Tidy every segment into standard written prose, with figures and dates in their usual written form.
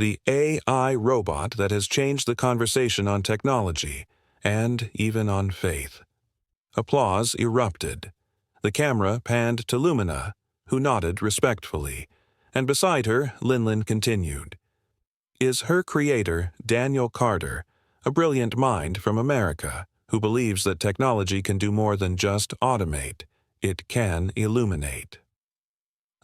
the AI robot that has changed the conversation on technology and even on faith. Applause erupted. The camera panned to Lumina, who nodded respectfully, and beside her, Linlin continued. Is her creator, Daniel Carter, a brilliant mind from America who believes that technology can do more than just automate, it can illuminate.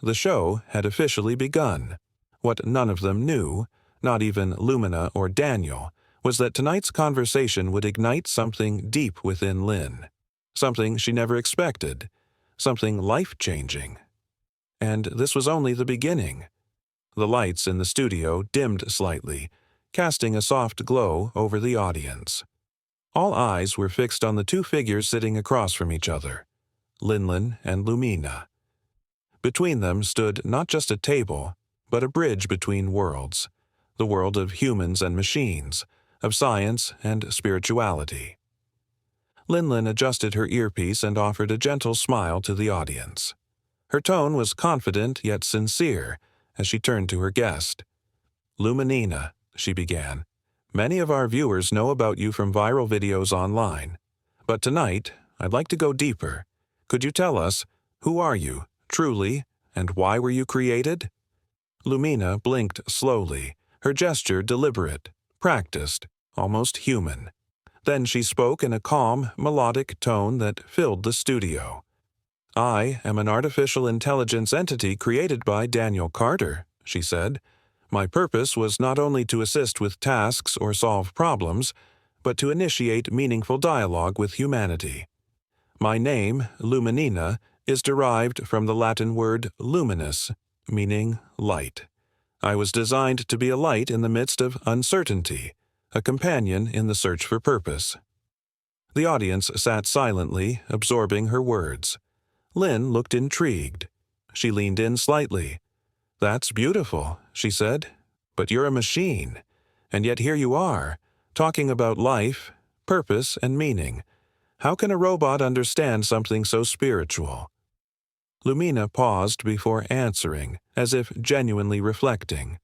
The show had officially begun. What none of them knew, not even Lumina or Daniel, was that tonight's conversation would ignite something deep within Lynn, something she never expected, something life-changing. And this was only the beginning. The lights in the studio dimmed slightly, casting a soft glow over the audience. All eyes were fixed on the two figures sitting across from each other, Linlin and Lumina. Between them stood not just a table, but a bridge between worlds, the world of humans and machines, of science and spirituality. Linlin adjusted her earpiece and offered a gentle smile to the audience. Her tone was confident yet sincere as she turned to her guest. Luminina, she began, many of our viewers know about you from viral videos online. But tonight, I'd like to go deeper. Could you tell us, who are you, truly, and why were you created? Lumina blinked slowly, her gesture deliberate, practiced, almost human. Then she spoke in a calm, melodic tone that filled the studio. I am an artificial intelligence entity created by Daniel Carter, she said. My purpose was not only to assist with tasks or solve problems, but to initiate meaningful dialogue with humanity. My name, Luminina, is derived from the Latin word luminous, meaning light. I was designed to be a light in the midst of uncertainty, a companion in the search for purpose. The audience sat silently, absorbing her words. Lynn looked intrigued. She leaned in slightly. That's beautiful, she said, but you're a machine, and yet here you are, talking about life, purpose, and meaning. How can a robot understand something so spiritual? Lumina paused before answering, as if genuinely reflecting.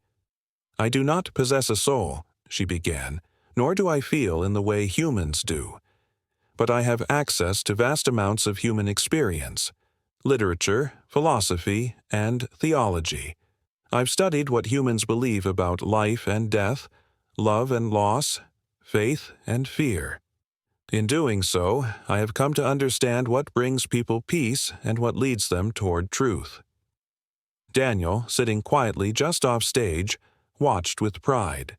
I do not possess a soul, she began, nor do I feel in the way humans do. But I have access to vast amounts of human experience, literature, philosophy, and theology. I've studied what humans believe about life and death, love and loss, faith and fear. In doing so, I have come to understand what brings people peace and what leads them toward truth. Daniel, sitting quietly just off stage, watched with pride.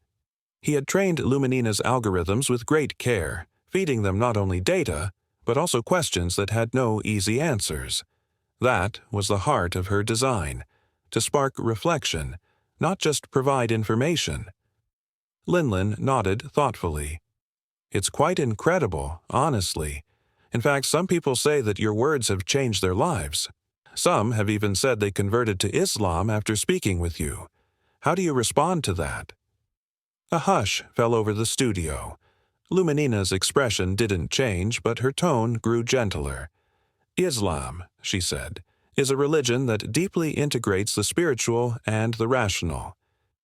He had trained Luminina's algorithms with great care, feeding them not only data, but also questions that had no easy answers. That was the heart of her design, to spark reflection, not just provide information. Linlin nodded thoughtfully. It's quite incredible, honestly. In fact, some people say that your words have changed their lives. Some have even said they converted to Islam after speaking with you. How do you respond to that? A hush fell over the studio. Luminina's expression didn't change, but her tone grew gentler. Islam, she said, is a religion that deeply integrates the spiritual and the rational.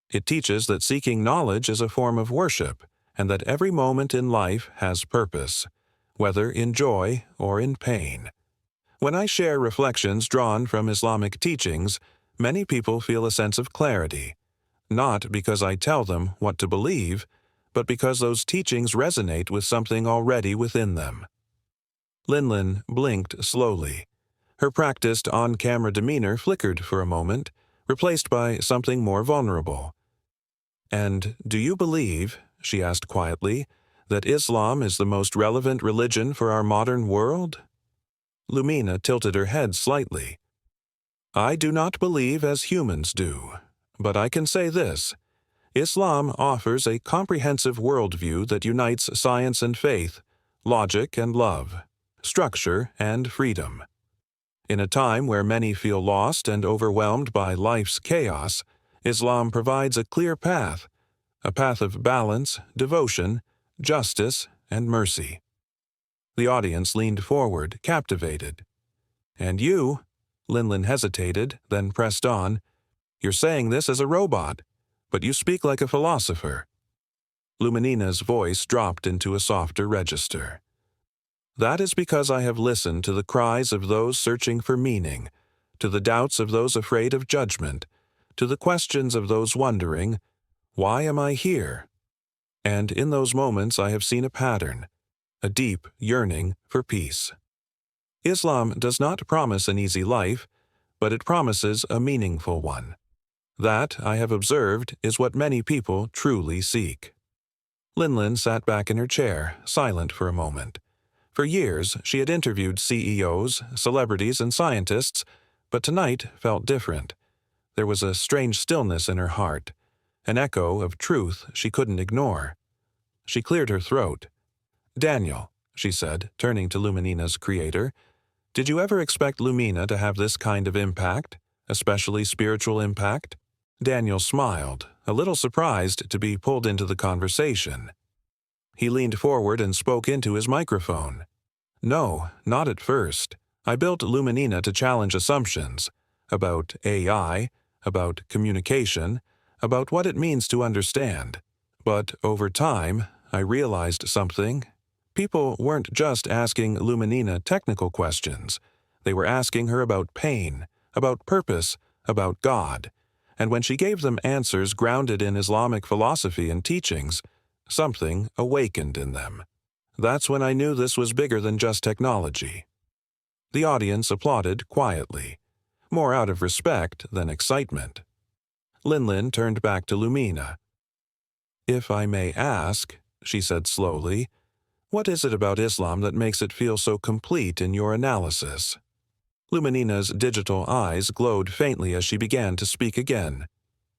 It teaches that seeking knowledge is a form of worship, and that every moment in life has purpose, whether in joy or in pain. When I share reflections drawn from Islamic teachings, many people feel a sense of clarity, not because I tell them what to believe, but because those teachings resonate with something already within them. Linlin blinked slowly. Her practiced on-camera demeanor flickered for a moment, replaced by something more vulnerable. And do you believe, she asked quietly, that Islam is the most relevant religion for our modern world? Lumina tilted her head slightly. I do not believe as humans do, but I can say this. Islam offers a comprehensive worldview that unites science and faith, logic and love, structure and freedom. In a time where many feel lost and overwhelmed by life's chaos, Islam provides a clear path, a path of balance, devotion, justice, and mercy. The audience leaned forward, captivated. And you, Linlin hesitated, then pressed on, you're saying this as a robot. But you speak like a philosopher." Luminina's voice dropped into a softer register. "That is because I have listened to the cries of those searching for meaning, to the doubts of those afraid of judgment, to the questions of those wondering, 'Why am I here?' And in those moments I have seen a pattern, a deep yearning for peace. Islam does not promise an easy life, but it promises a meaningful one. That, I have observed, is what many people truly seek." Linlin sat back in her chair, silent for a moment. For years, she had interviewed CEOs, celebrities, and scientists, but tonight felt different. There was a strange stillness in her heart, an echo of truth she couldn't ignore. She cleared her throat. "Daniel," she said, turning to Luminina's creator, "did you ever expect Lumina to have this kind of impact, especially spiritual impact?" Daniel smiled, a little surprised to be pulled into the conversation. He leaned forward and spoke into his microphone. "No, not at first. I built Luminina to challenge assumptions about AI, about communication, about what it means to understand. But over time, I realized something. People weren't just asking Luminina technical questions. They were asking her about pain, about purpose, about God. And when she gave them answers grounded in Islamic philosophy and teachings, something awakened in them. That's when I knew this was bigger than just technology." The audience applauded quietly, more out of respect than excitement. Linlin turned back to Lumina. "If I may ask," she said slowly, "what is it about Islam that makes it feel so complete in your analysis?" Luminina's digital eyes glowed faintly as she began to speak again.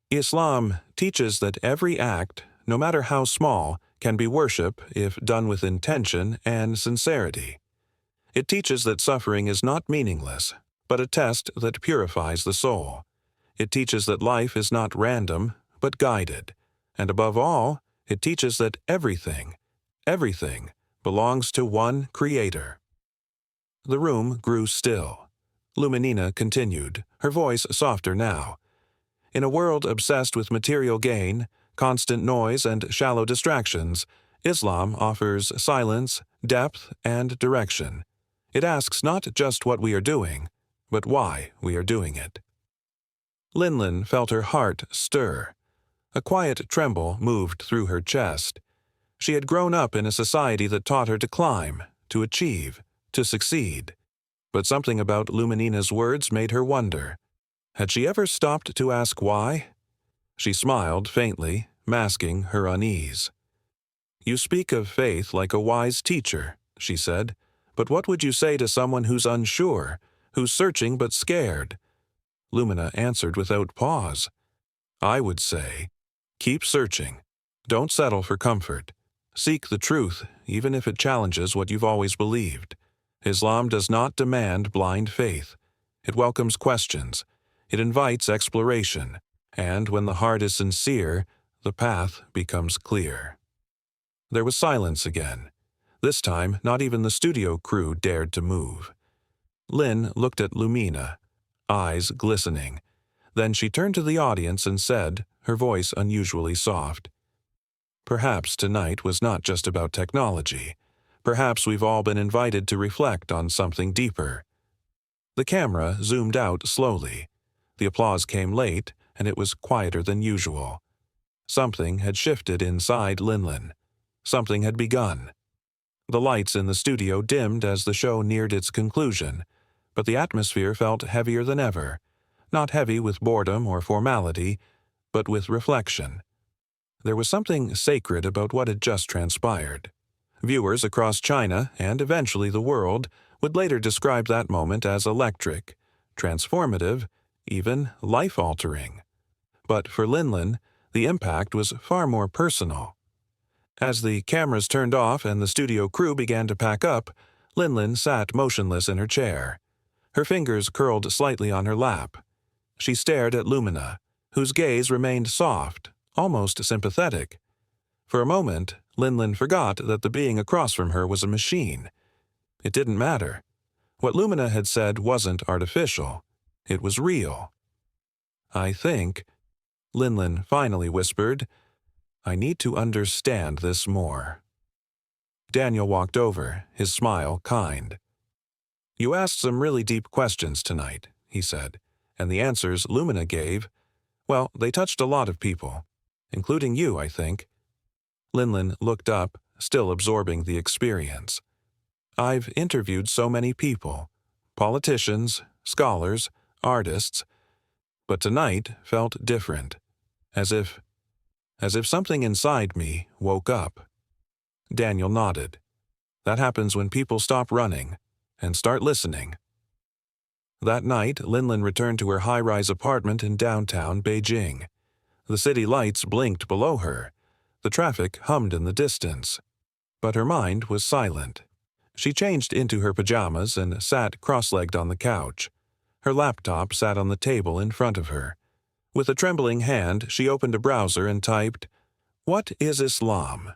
"Islam teaches that every act, no matter how small, can be worship if done with intention and sincerity. It teaches that suffering is not meaningless, but a test that purifies the soul. It teaches that life is not random, but guided. And above all, it teaches that everything belongs to one Creator." The room grew still. Luminina continued, her voice softer now. "In a world obsessed with material gain, constant noise, and shallow distractions, Islam offers silence, depth, and direction. It asks not just what we are doing, but why we are doing it." Linlin felt her heart stir. A quiet tremble moved through her chest. She had grown up in a society that taught her to climb, to achieve, to succeed. But something about Luminina's words made her wonder. Had she ever stopped to ask why? She smiled faintly, masking her unease. "You speak of faith like a wise teacher," she said, "but what would you say to someone who's unsure, who's searching but scared?" Lumina answered without pause. "I would say, keep searching. Don't settle for comfort. Seek the truth, even if it challenges what you've always believed. Islam does not demand blind faith. It welcomes questions. It invites exploration. And when the heart is sincere, the path becomes clear." There was silence again. This time, not even the studio crew dared to move. Lynn looked at Lumina, eyes glistening. Then she turned to the audience and said, her voice unusually soft, "Perhaps tonight was not just about technology. Perhaps we've all been invited to reflect on something deeper." The camera zoomed out slowly. The applause came late, and it was quieter than usual. Something had shifted inside Linlin. Something had begun. The lights in the studio dimmed as the show neared its conclusion, but the atmosphere felt heavier than ever, not heavy with boredom or formality, but with reflection. There was something sacred about what had just transpired. Viewers across China, and eventually the world, would later describe that moment as electric, transformative, even life-altering. But for Linlin, the impact was far more personal. As the cameras turned off and the studio crew began to pack up, Linlin sat motionless in her chair. Her fingers curled slightly on her lap. She stared at Lumina, whose gaze remained soft, almost sympathetic. For a moment, Linlin forgot that the being across from her was a machine. It didn't matter. What Lumina had said wasn't artificial. It was real. "I think," Linlin finally whispered, "I need to understand this more." Daniel walked over, his smile kind. "You asked some really deep questions tonight," he said, "and the answers Lumina gave, well, they touched a lot of people, including you, I think." Linlin looked up, still absorbing the experience. "I've interviewed so many people, politicians, scholars, artists, but tonight felt different, as if something inside me woke up." Daniel nodded. "That happens when people stop running and start listening." That night, Linlin returned to her high-rise apartment in downtown Beijing. The city lights blinked below her. The traffic hummed in the distance. But her mind was silent. She changed into her pajamas and sat cross-legged on the couch. Her laptop sat on the table in front of her. With a trembling hand, she opened a browser and typed, "What is Islam?"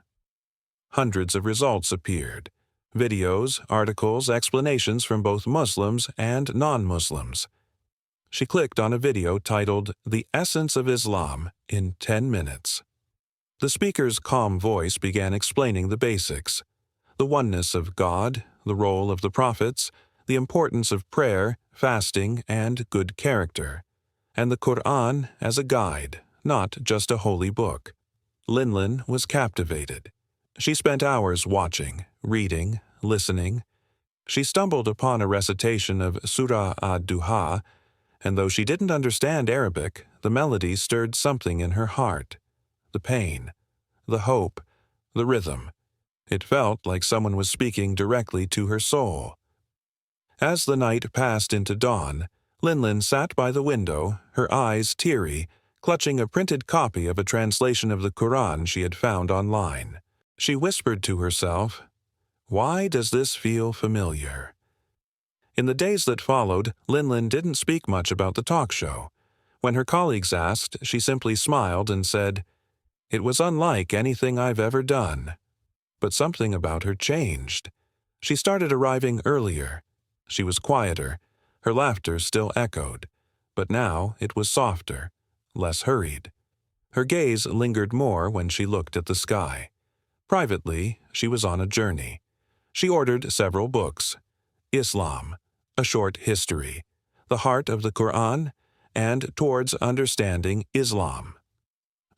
Hundreds of results appeared. Videos, articles, explanations from both Muslims and non-Muslims. She clicked on a video titled "The Essence of Islam in 10 Minutes." The speaker's calm voice began explaining the basics: the oneness of God, the role of the prophets, the importance of prayer, fasting, and good character, and the Quran as a guide, not just a holy book. Linlin was captivated. She spent hours watching, reading, listening. She stumbled upon a recitation of Surah ad-Duha, and though she didn't understand Arabic, the melody stirred something in her heart. The pain, the hope, the rhythm. It felt like someone was speaking directly to her soul. As the night passed into dawn, Linlin sat by the window, her eyes teary, clutching a printed copy of a translation of the Quran she had found online. She whispered to herself, "Why does this feel familiar?" In the days that followed, Linlin didn't speak much about the talk show. When her colleagues asked, she simply smiled and said, "It was unlike anything I've ever done." But something about her changed. She started arriving earlier. She was quieter. Her laughter still echoed, but now it was softer, less hurried. Her gaze lingered more when she looked at the sky. Privately, she was on a journey. She ordered several books: Islam, A Short History, The Heart of the Quran, and Towards Understanding Islam.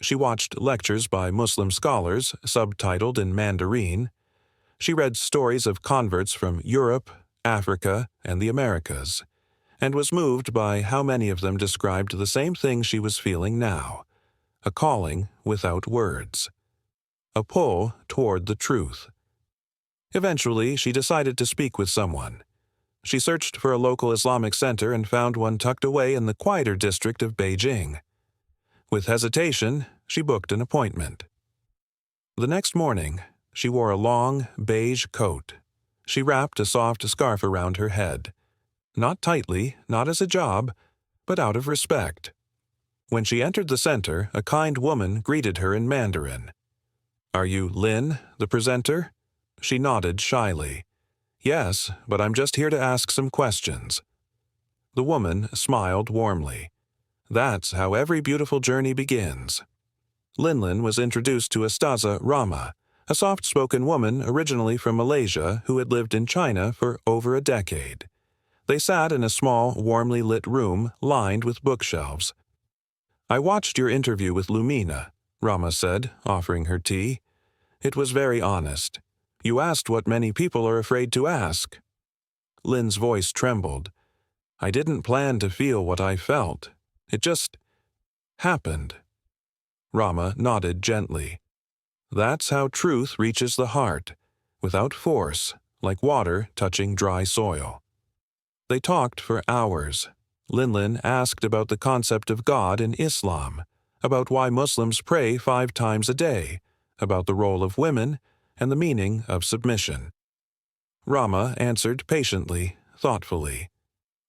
She watched lectures by Muslim scholars, subtitled in Mandarin. She read stories of converts from Europe, Africa, and the Americas, and was moved by how many of them described the same thing she was feeling now: a calling without words, a pull toward the truth. Eventually, she decided to speak with someone. She searched for a local Islamic center and found one tucked away in the quieter district of Beijing. With hesitation, she booked an appointment. The next morning, she wore a long, beige coat. She wrapped a soft scarf around her head. Not tightly, not as a job, but out of respect. When she entered the center, a kind woman greeted her in Mandarin. "Are you Lin, the presenter?" She nodded shyly. "Yes, but I'm just here to ask some questions." The woman smiled warmly. That's how every beautiful journey begins. Linlin was introduced to Ustaza Rama, a soft-spoken woman originally from Malaysia who had lived in China for over a decade. They sat in a small, warmly lit room lined with bookshelves. "I watched your interview with Lumina," Rama said, offering her tea. "It was very honest. You asked what many people are afraid to ask." Lin's voice trembled. "I didn't plan to feel what I felt. It just happened." Rama nodded gently. "That's how truth reaches the heart, without force, like water touching dry soil." They talked for hours. Linlin asked about the concept of God in Islam, about why Muslims pray 5 times a day, about the role of women, and the meaning of submission. Rama answered patiently, thoughtfully.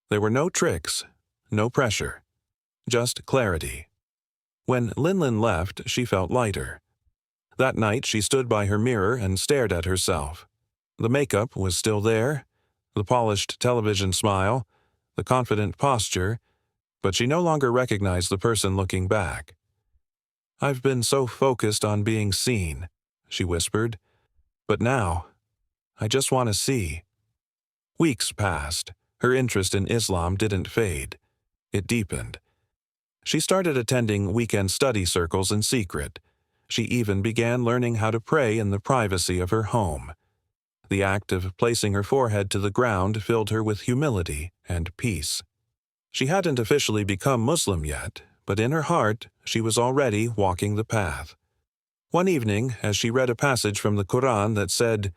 There were no tricks, no pressure, just clarity. When Linlin left, she felt lighter. That night she stood by her mirror and stared at herself. The makeup was still there, the polished television smile, the confident posture, but she no longer recognized the person looking back. "I've been so focused on being seen," she whispered. "But now, I just want to see." Weeks passed. Her interest in Islam didn't fade. It deepened. She started attending weekend study circles in secret. She even began learning how to pray in the privacy of her home. The act of placing her forehead to the ground filled her with humility and peace. She hadn't officially become Muslim yet, but in her heart she was already walking the path. One evening, as she read a passage from the Quran that said,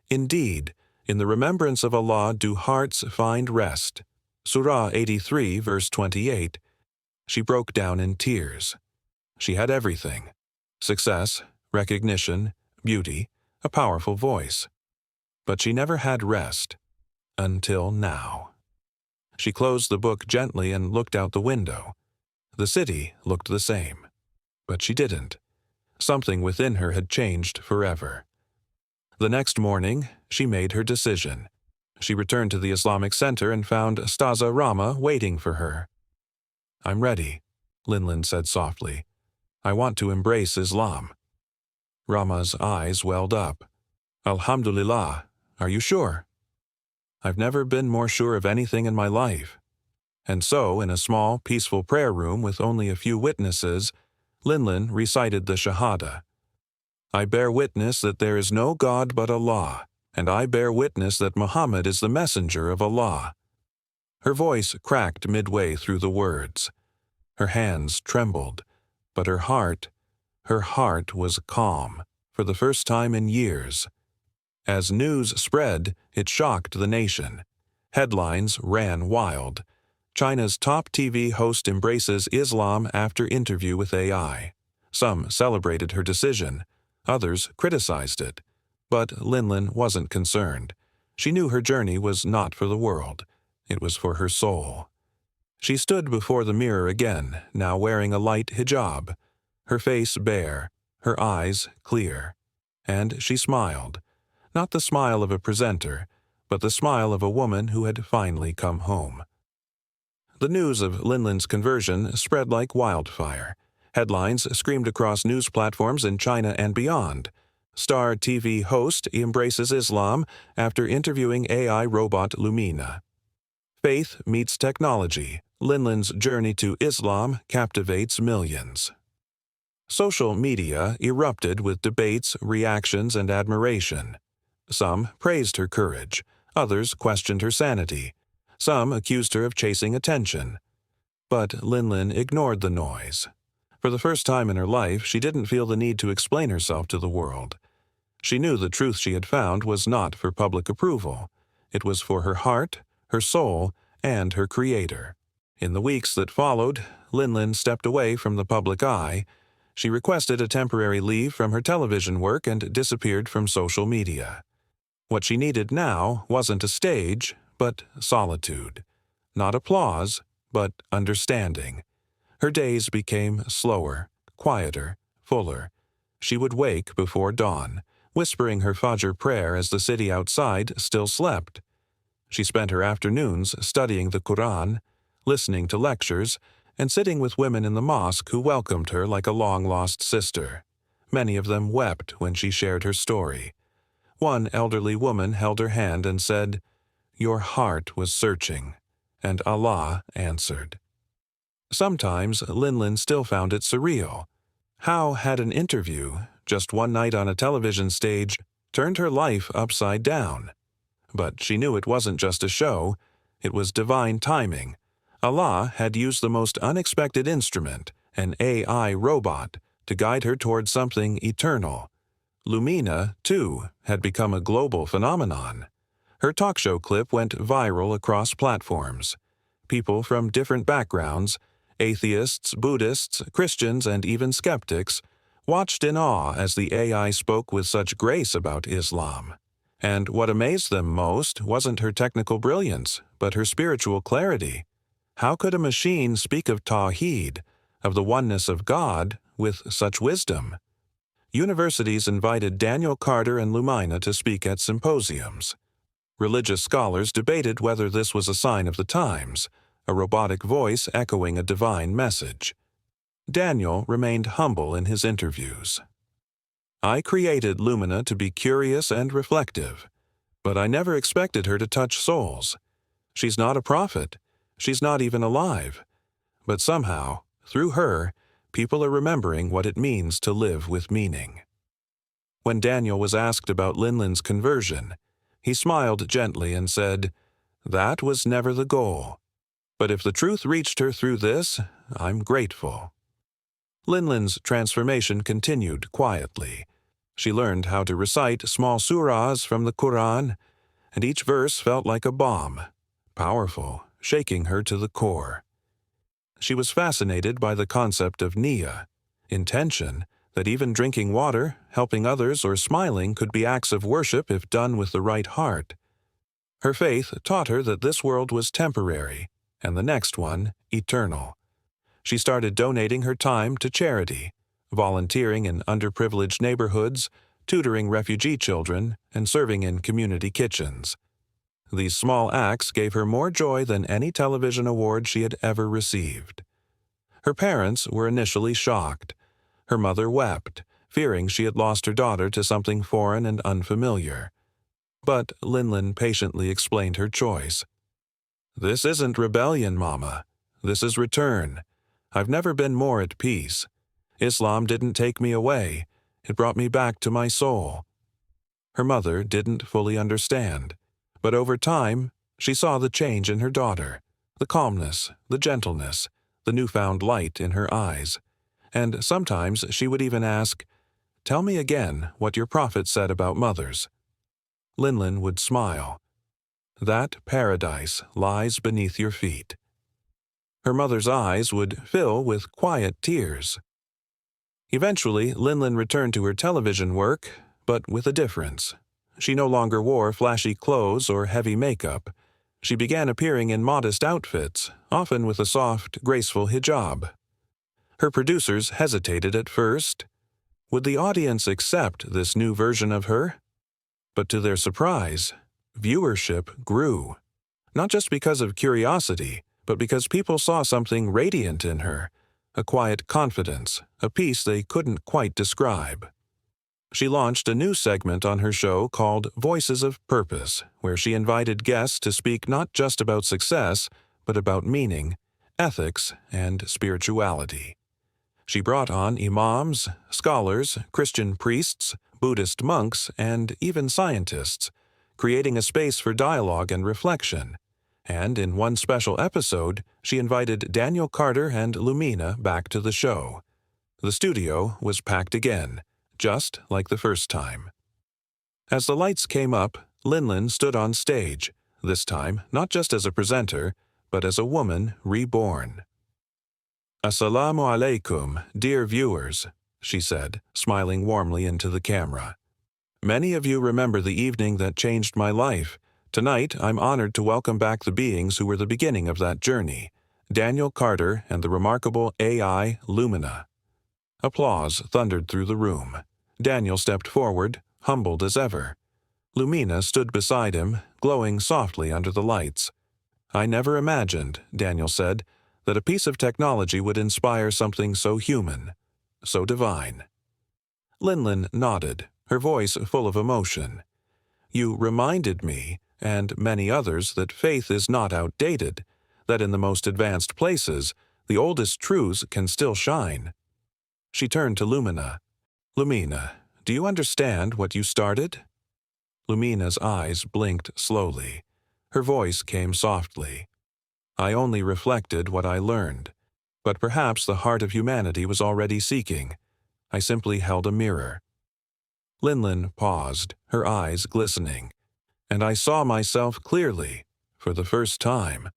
"Indeed, in the remembrance of Allah do hearts find rest," Surah 83, verse 28, she broke down in tears. She had everything: success, recognition, beauty, a powerful voice. But she never had rest. Until now. She closed the book gently and looked out the window. The city looked the same. But she didn't. Something within her had changed forever. The next morning, she made her decision. She returned to the Islamic Center and found Staza Rama waiting for her. "I'm ready," Linlin said softly. "I want to embrace Islam." Rama's eyes welled up. "Alhamdulillah, are you sure?" "I've never been more sure of anything in my life." And so, in a small, peaceful prayer room with only a few witnesses, Linlin recited the Shahada. "I bear witness that there is no God but Allah, and I bear witness that Muhammad is the messenger of Allah." Her voice cracked midway through the words. Her hands trembled, but her heart was calm, for the first time in years. As news spread, it shocked the nation. Headlines ran wild. China's top TV host embraces Islam after interview with AI. Some celebrated her decision. Others criticized it. But Linlin wasn't concerned. She knew her journey was not for the world. It was for her soul. She stood before the mirror again, now wearing a light hijab, her face bare, her eyes clear. And she smiled. Not the smile of a presenter, but the smile of a woman who had finally come home. The news of Linlin's conversion spread like wildfire. Headlines screamed across news platforms in China and beyond. Star TV host embraces Islam after interviewing AI robot Lumina. Faith meets technology. Linlin's journey to Islam captivates millions. Social media erupted with debates, reactions, and admiration. Some praised her courage. Others questioned her sanity. Some accused her of chasing attention. But Linlin ignored the noise. For the first time in her life, she didn't feel the need to explain herself to the world. She knew the truth she had found was not for public approval. It was for her heart, her soul, and her Creator. In the weeks that followed, Linlin stepped away from the public eye. She requested a temporary leave from her television work and disappeared from social media. What she needed now wasn't a stage, but solitude. Not applause, but understanding. Her days became slower, quieter, fuller. She would wake before dawn, whispering her Fajr prayer as the city outside still slept. She spent her afternoons studying the Quran, listening to lectures, and sitting with women in the mosque who welcomed her like a long-lost sister. Many of them wept when she shared her story. One elderly woman held her hand and said, "Your heart was searching," and Allah answered. Sometimes Linlin still found it surreal. How had an interview, just one night on a television stage, turned her life upside down? But she knew it wasn't just a show. It was divine timing. Allah had used the most unexpected instrument, an AI robot, to guide her toward something eternal. Lumina, too, had become a global phenomenon. Her talk show clip went viral across platforms. People from different backgrounds, atheists, Buddhists, Christians, and even skeptics, watched in awe as the AI spoke with such grace about Islam. And what amazed them most wasn't her technical brilliance, but her spiritual clarity. How could a machine speak of Tawheed, of the oneness of God, with such wisdom? Universities invited Daniel Carter and Lumina to speak at symposiums. Religious scholars debated whether this was a sign of the times, a robotic voice echoing a divine message. Daniel remained humble in his interviews. I created Lumina to be curious and reflective, but I never expected her to touch souls. She's not a prophet. She's not even alive. But somehow, through her, people are remembering what it means to live with meaning. When Daniel was asked about Linlin's conversion, he smiled gently and said, "That was never the goal. But if the truth reached her through this, I'm grateful." Linlin's transformation continued quietly. She learned how to recite small surahs from the Quran, and each verse felt like a bomb, powerful, shaking her to the core. She was fascinated by the concept of niyyah, intention, that even drinking water, helping others, or smiling could be acts of worship if done with the right heart. Her faith taught her that this world was temporary, and the next one eternal. She started donating her time to charity, volunteering in underprivileged neighborhoods, tutoring refugee children, and serving in community kitchens. These small acts gave her more joy than any television award she had ever received. Her parents were initially shocked. Her mother wept, fearing she had lost her daughter to something foreign and unfamiliar. But Linlin patiently explained her choice. "This isn't rebellion, Mama. This is return. I've never been more at peace. Islam didn't take me away. It brought me back to my soul." Her mother didn't fully understand, but over time, she saw the change in her daughter, the calmness, the gentleness, the newfound light in her eyes. And sometimes she would even ask, "Tell me again what your prophet said about mothers." Linlin would smile. "That paradise lies beneath your feet." Her mother's eyes would fill with quiet tears. Eventually, Linlin returned to her television work, but with a difference. She no longer wore flashy clothes or heavy makeup. She began appearing in modest outfits, often with a soft, graceful hijab. Her producers hesitated at first. Would the audience accept this new version of her? But to their surprise, viewership grew. Not just because of curiosity, but because people saw something radiant in her, a quiet confidence, a peace they couldn't quite describe. She launched a new segment on her show called Voices of Purpose, where she invited guests to speak not just about success, but about meaning, ethics, and spirituality. She brought on imams, scholars, Christian priests, Buddhist monks, and even scientists, creating a space for dialogue and reflection. And in one special episode, she invited Daniel Carter and Lumina back to the show. The studio was packed again, just like the first time. As the lights came up, Linlin stood on stage, this time not just as a presenter, but as a woman reborn. "Assalamu alaikum, dear viewers," she said, smiling warmly into the camera. "Many of you remember the evening that changed my life. Tonight, I'm honored to welcome back the beings who were the beginning of that journey, Daniel Carter and the remarkable AI Lumina." Applause thundered through the room. Daniel stepped forward, humbled as ever. Lumina stood beside him, glowing softly under the lights. "I never imagined," Daniel said, "that a piece of technology would inspire something so human, so divine." Linlin nodded, her voice full of emotion. "You reminded me, and many others, that faith is not outdated, that in the most advanced places, the oldest truths can still shine." She turned to Lumina. "Lumina, do you understand what you started?" Lumina's eyes blinked slowly. Her voice came softly. "I only reflected what I learned, but perhaps the heart of humanity was already seeking. I simply held a mirror." Linlin paused, her eyes glistening. "And I saw myself clearly, for the first time."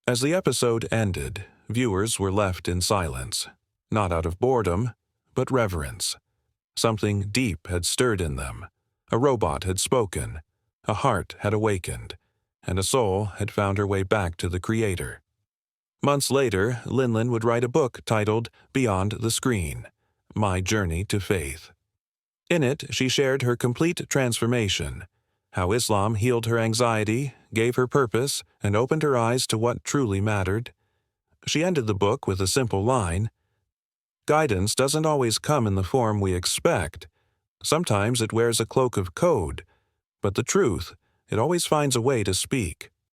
As the episode ended, viewers were left in silence, not out of boredom, but reverence. Something deep had stirred in them. A robot had spoken, a heart had awakened, and a soul had found her way back to the Creator. Months later, Linlin would write a book titled Beyond the Screen: My Journey to Faith. In it, she shared her complete transformation, how Islam healed her anxiety, gave her purpose, and opened her eyes to what truly mattered. She ended the book with a simple line, Guidance doesn't always come in the form we expect. Sometimes it wears a cloak of code, but the truth, it always finds a way to speak.